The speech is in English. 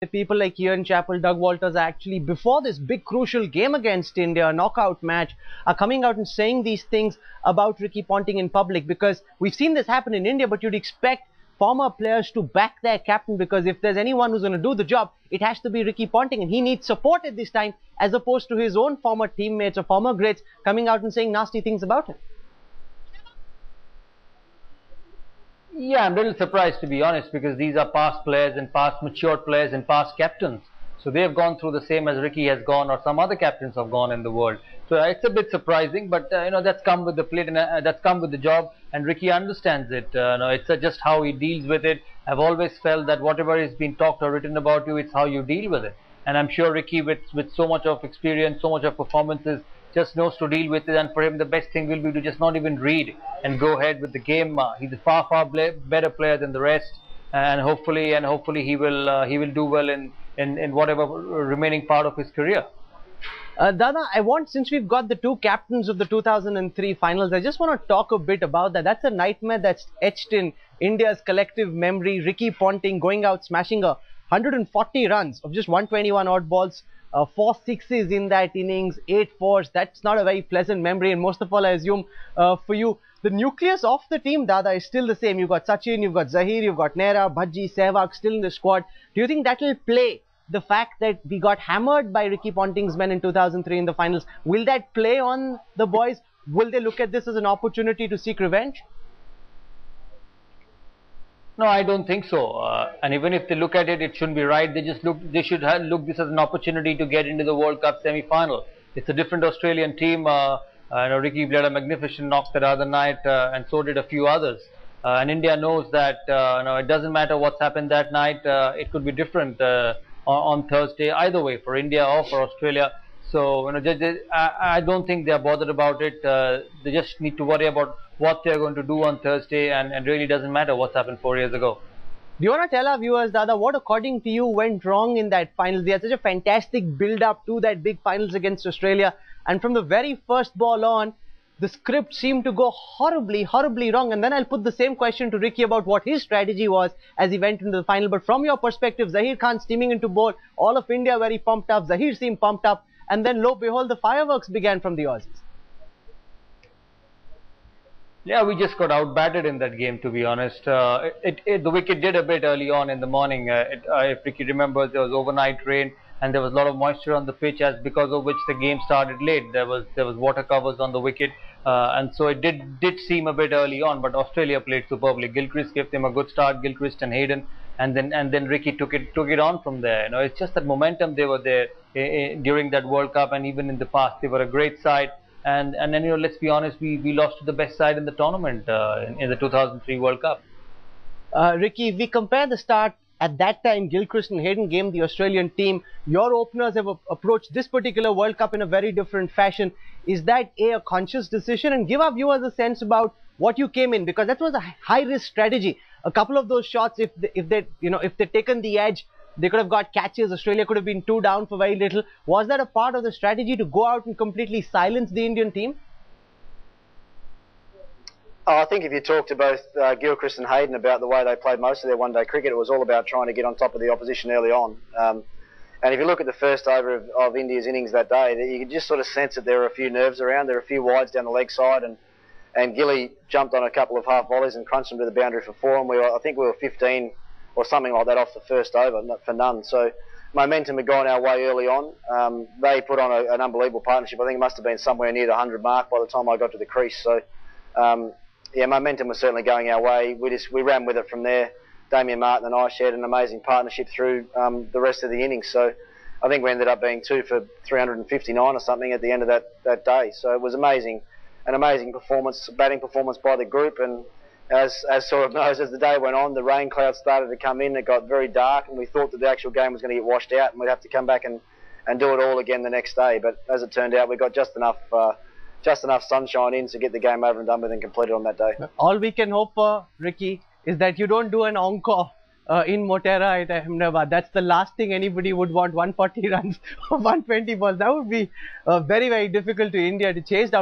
People like Ian Chappell, Doug Walters are actually, before this big crucial game against India, a knockout match, are coming out and saying these things about Ricky Ponting in public, because we've seen this happen in India, but you'd expect former players to back their captain, because if there's anyone who's going to do the job, it has to be Ricky Ponting, and he needs support at this time, as opposed to his own former teammates or former greats coming out and saying nasty things about him. Yeah, I'm a little surprised, to be honest, because these are past players and past matured players and past captains. So they have gone through the same as Ricky has gone, or some other captains have gone in the world. So it's a bit surprising, but that's come with the plate, and that's come with the job, and Ricky understands it. It's just how he deals with it. I've always felt that whatever is being talked or written about you, it's how you deal with it. And I'm sure Ricky, with so much of experience, so much of performances, just knows to deal with it, and for him the best thing will be to just not even read and go ahead with the game. He's a far better player than the rest, and hopefully he will do well in whatever remaining part of his career. Dada, since we've got the two captains of the 2003 finals, I just want to talk a bit about that. That's a nightmare that's etched in India's collective memory. Ricky Ponting going out smashing 140 runs of just 121 odd balls. 4 sixes in that innings, 8 fours. That's not a very pleasant memory, and most of all, I assume for you, the nucleus of the team, Dada, is still the same. You've got Sachin, you've got Zahir, you've got Nehra, Bhaji, Sehwag still in the squad. Do you think that will play the fact that we got hammered by Ricky Ponting's men in 2003 in the finals? Will that play on the boys? Will they look at this as an opportunity to seek revenge? No, I don't think so. And even if they look at it, it shouldn't be right. They should look this as an opportunity to get into the World Cup semi-final. It's a different Australian team. Ricky played a magnificent knock the other night, and so did a few others. And India knows that it doesn't matter what's happened that night. It could be different on Thursday, either way, for India or for Australia. So I don't think they are bothered about it. They just need to worry about what they are going to do on Thursday, and really doesn't matter what's happened 4 years ago. Do you want to tell our viewers, Dada, what according to you went wrong in that finals? They had such a fantastic build-up to that big finals against Australia, and from the very first ball on, the script seemed to go horribly, horribly wrong. And then I'll put the same question to Ricky about what his strategy was as he went into the final. But from your perspective, Zahir Khan steaming into bowl, all of India very pumped up, Zahir seemed pumped up, and then lo behold, the fireworks began from the Aussies. Yeah, we just got out-batted in that game, to be honest. The wicket did a bit early on in the morning. If Ricky remembers, there was overnight rain, and there was a lot of moisture on the pitch, because of which the game started late. There was water covers on the wicket, and so it did seem a bit early on. But Australia played superbly. Gilchrist gave them a good start, Gilchrist and Hayden, and then Ricky took it on from there. It's just that momentum they were there during that World Cup, and even in the past they were a great side. And then let's be honest, we lost to the best side in the tournament in the 2003 World Cup. Ricky, if we compare the start at that time, Gilchrist and Hayden game, the Australian team, your openers have approached this particular World Cup in a very different fashion. Is that a conscious decision? And give our viewers a sense about what you came in, because that was a high-risk strategy. A couple of those shots, if they'd taken the edge, they could have got catches. Australia could have been 2 down for very little. Was that a part of the strategy to go out and completely silence the Indian team? I think if you talk to both Gilchrist and Hayden about the way they played most of their one-day cricket, it was all about trying to get on top of the opposition early on. And if you look at the first over of India's innings that day, you could just sort of sense that there were a few nerves around. There were a few wides down the leg side, and Gilly jumped on a couple of half volleys and crunched them to the boundary for 4. And I think we were 15 or something like that off the first over, not for none. So momentum had gone our way early on. They put on an unbelievable partnership. I think it must have been somewhere near the 100 mark by the time I got to the crease. So yeah, momentum was certainly going our way. We ran with it from there. Damien Martin and I shared an amazing partnership through the rest of the innings. So I think we ended up being 2 for 359 or something at the end of that day. So it was amazing, an amazing performance, batting performance by the group. And as Saurav knows, as the day went on, the rain clouds started to come in. It got very dark, and we thought that the actual game was going to get washed out, and we'd have to come back and do it all again the next day. But as it turned out, we got just enough sunshine in to get the game over and done with and completed on that day. All we can hope for, Ricky, is that you don't do an encore in Motera at Ahmedabad. That's the last thing anybody would want. 140 runs, 120 balls. That would be very, very difficult to India to chase down.